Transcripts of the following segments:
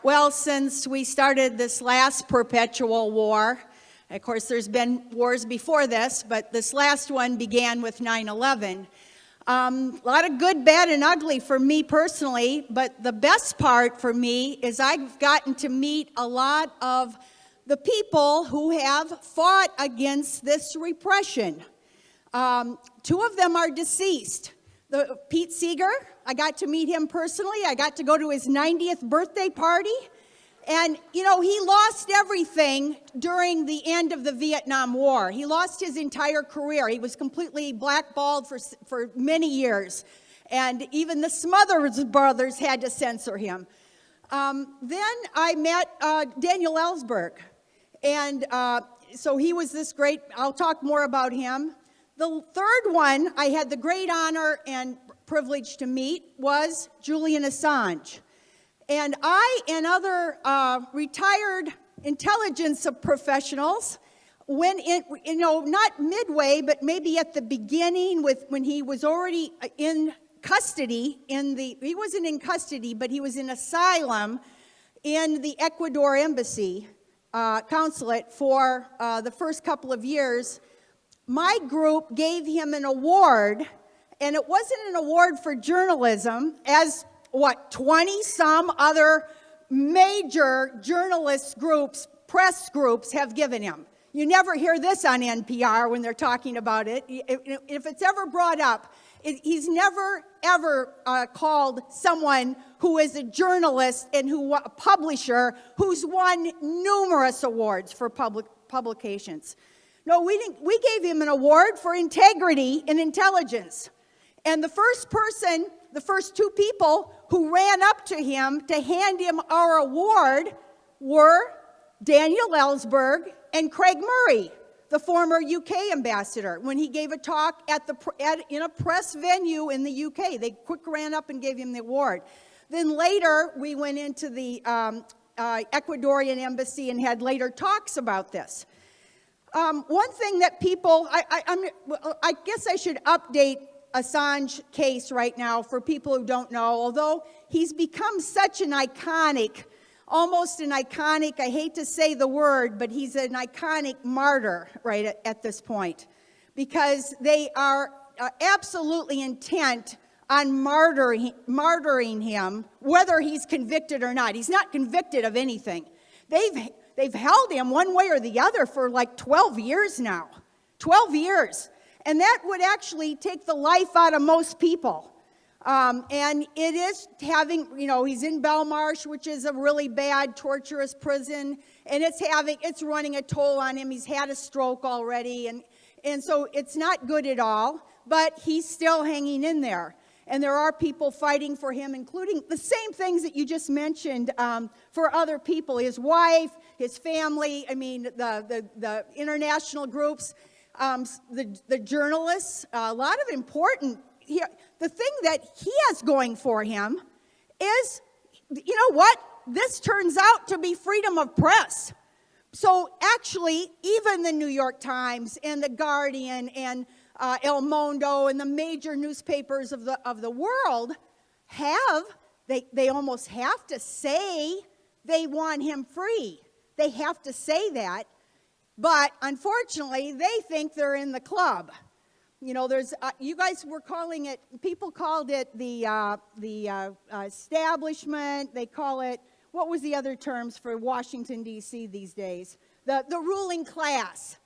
Well, since we started this last perpetual war, of course there's been wars before this, but this last one began with 9/11. A lot of good, bad, and ugly for me personally, but the best part for me is I've gotten to meet a lot of the people who have fought against this repression. Two of them are deceased. Pete Seeger, I got to meet him personally. I got to go to his 90th birthday party. And, you know, he lost everything during the end of the Vietnam War. He lost his entire career. He was completely blackballed for many years. And even the Smothers Brothers had to censor him. Then I met Daniel Ellsberg. And so he was this great, I'll talk more about him. The third one I had the great honor and privilege to meet was Julian Assange. And I and other retired intelligence professionals went in, you know, not midway, but maybe at the beginning when he was already in custody, he wasn't in custody, but he was in asylum in the Ecuador embassy consulate for the first couple of years. My group gave him an award, and it wasn't an award for journalism, as 20-some other major journalist groups, press groups have given him. You never hear this on NPR when they're talking about it. If it's ever brought up, he's never, ever called someone who is a journalist and a publisher who's won numerous awards for publications. No, we gave him an award for integrity and intelligence. And the first two people who ran up to him to hand him our award were Daniel Ellsberg and Craig Murray, the former UK ambassador. When he gave a talk in a press venue in the UK, they quick ran up and gave him the award. Then later, we went into the Ecuadorian embassy and had later talks about this. One thing that people, I guess I should update Assange case right now for people who don't know, although he's become such an iconic, almost an iconic, I hate to say the word, but he's an iconic martyr right at this point, because they are absolutely intent on martyring him, whether he's convicted or not. He's not convicted of anything. They've held him one way or the other for like 12 years now. 12 years. And that would actually take the life out of most people. And it is having, you know, he's in Belmarsh, which is a really bad, torturous prison. And it's running a toll on him. He's had a stroke already. And so it's not good at all. But he's still hanging in there. And there are people fighting for him, including the same things that you just mentioned for other people, his wife, his family, I mean, the international groups, the journalists, a lot of important, the thing that he has going for him is, you know what, this turns out to be freedom of press. So actually, even the New York Times and the Guardian and El Mundo and the major newspapers of the world they almost have to say they want him free. They have to say that, but unfortunately, they think they're in the club. You know, there's you guys were calling it. People called it the establishment. They call it, what was the other terms for Washington D.C. these days? The ruling class.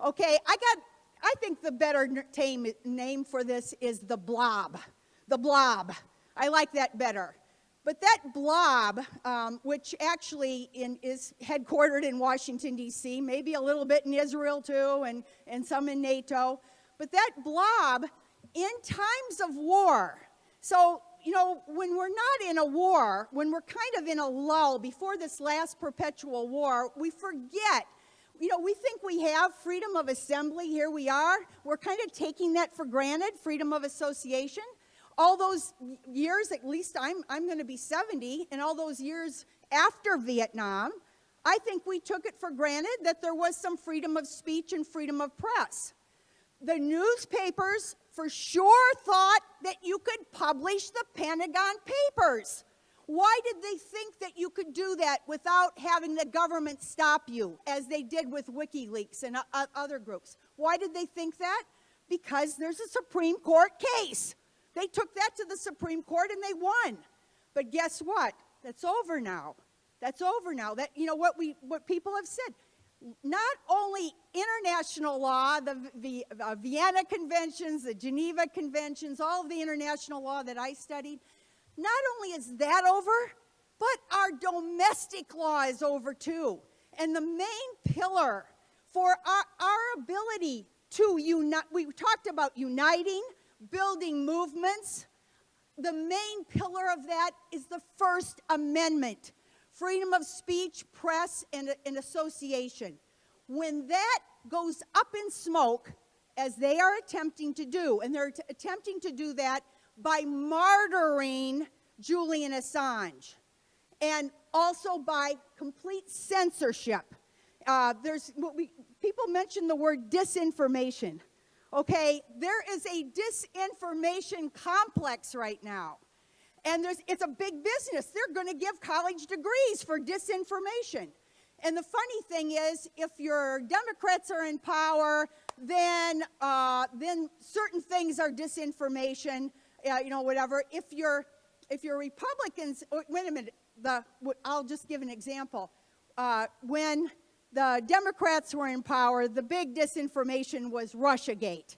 Okay, I think the better name for this is the blob. The blob. I like that better. But that blob, which actually is headquartered in Washington, D.C., maybe a little bit in Israel too, and some in NATO, but that blob in times of war. So, you know, when we're not in a war, when we're kind of in a lull before this last perpetual war, we forget. You know, we think we have freedom of assembly. Here we are. We're kind of taking that for granted, freedom of association. All those years, at least I'm going to be 70, and all those years after Vietnam, I think we took it for granted that there was some freedom of speech and freedom of press. The newspapers for sure thought that you could publish the Pentagon Papers. Why did they think that you could do that without having the government stop you, as they did with WikiLeaks and other groups? Why did they think that? Because there's a Supreme Court case. They took that to the Supreme Court and they won. But guess what? That's over now. That's over now. That, you know, what people have said. Not only international law, the Vienna Conventions, the Geneva Conventions, all of the international law that I studied, not only is that over, but our domestic law is over too. And the main pillar for our ability to unite, we talked about uniting, building movements. The main pillar of that is the First Amendment. Freedom of speech, press, and association. When that goes up in smoke, as they are attempting to do, and they're attempting to do that by martyring Julian Assange, and also by complete censorship. People mention the word disinformation. Okay, there is a disinformation complex right now. And it's a big business. They're going to give college degrees for disinformation. And the funny thing is, if your Democrats are in power, then certain things are disinformation, you know, whatever. If you're Republicans, wait a minute, I'll just give an example. When the Democrats were in power, the big disinformation was Russiagate.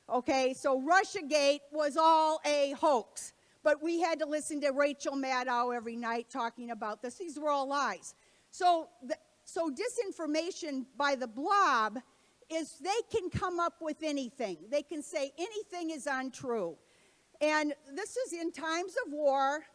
Okay, so Russiagate was all a hoax. But we had to listen to Rachel Maddow every night talking about this. These were all lies. So disinformation by the blob is they can come up with anything. They can say anything is untrue. And this is in times of war.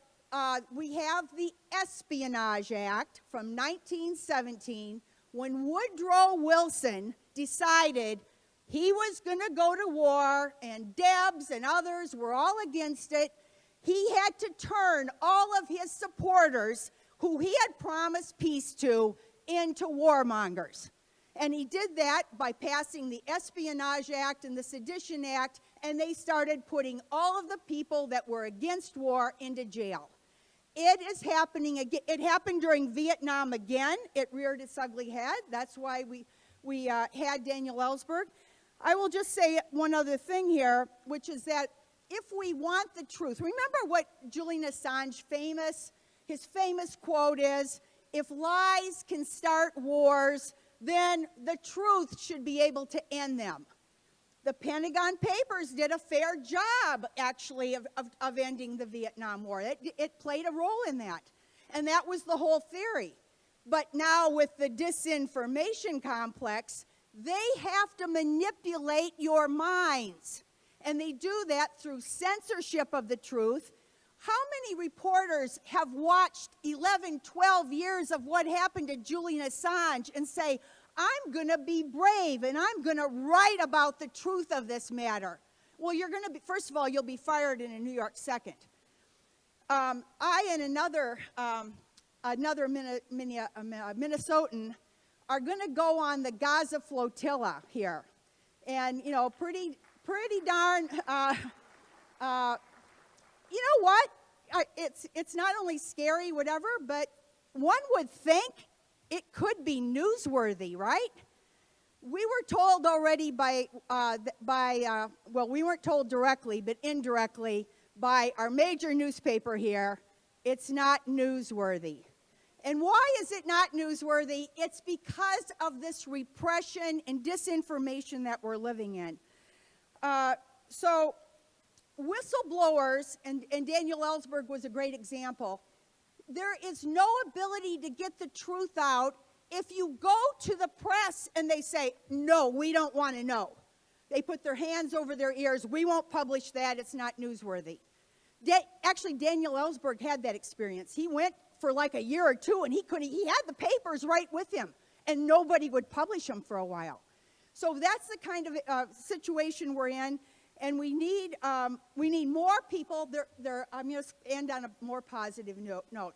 We have the Espionage Act from 1917 when Woodrow Wilson decided he was going to go to war, and Debs and others were all against it. He had to turn all of his supporters, who he had promised peace to, into warmongers. And he did that by passing the Espionage Act and the Sedition Act, and they started putting all of the people that were against war into jail. It is happening again. It happened during Vietnam again. It reared its ugly head. That's why we had Daniel Ellsberg. I will just say one other thing here, which is that if we want the truth, remember what Julian Assange his famous quote is, if lies can start wars, then the truth should be able to end them. The Pentagon Papers did a fair job, actually, of ending the Vietnam War. It played a role in that. And that was the whole theory. But now with the disinformation complex, they have to manipulate your minds. And they do that through censorship of the truth. How many reporters have watched 11, 12 years of what happened to Julian Assange and say, I'm going to be brave and I'm going to write about the truth of this matter? Well, you're going to be, first of all, you'll be fired in a New York second. I and another Minnesotan are going to go on the Gaza flotilla here. And, you know, pretty darn, you know what? It's not only scary, whatever, but one would think it could be newsworthy, right? We were told already well, we weren't told directly, but indirectly by our major newspaper here, it's not newsworthy. And why is it not newsworthy? It's because of this repression and disinformation that we're living in. So whistleblowers, and Daniel Ellsberg was a great example, there is no ability to get the truth out if you go to the press and they say, no, we don't want to know. They put their hands over their ears. We won't publish that. It's not newsworthy. Actually, Daniel Ellsberg had that experience. He went for like a year or two, and he had the papers right with him, and nobody would publish them for a while. So that's the kind of situation we're in, and we need more people. I'm going to end on a more positive note.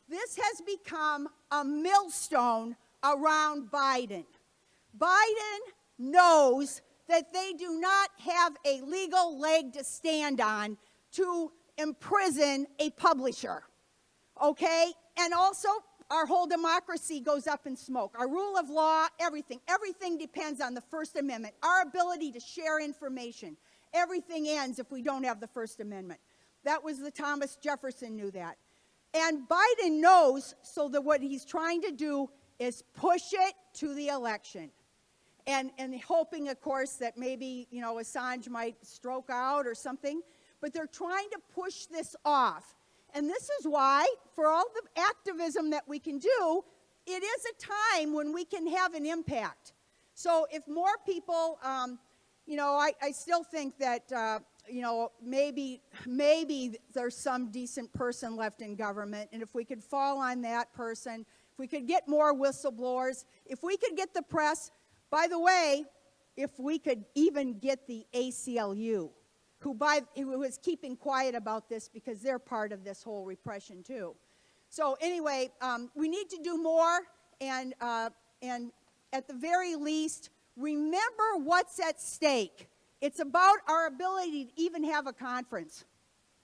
This has become a millstone around Biden. Biden knows that they do not have a legal leg to stand on to imprison a publisher. okay? And also, our whole democracy goes up in smoke. Our rule of law, everything depends on the First Amendment. Our ability to share information. Everything ends if we don't have the First Amendment. That was Thomas Jefferson knew that. And Biden knows, so that what he's trying to do is push it to the election. And hoping, of course, that maybe, Assange might stroke out or something. But they're trying to push this off. And this is why, for all the activism that we can do, it is a time when we can have an impact. So if more people, I still think that, maybe there's some decent person left in government. And if we could fall on that person, if we could get more whistleblowers, if we could get the press, by the way, if we could even get the ACLU, who is keeping quiet about this because they're part of this whole repression too. So anyway, we need to do more, and at the very least, remember what's at stake. It's about our ability to even have a conference.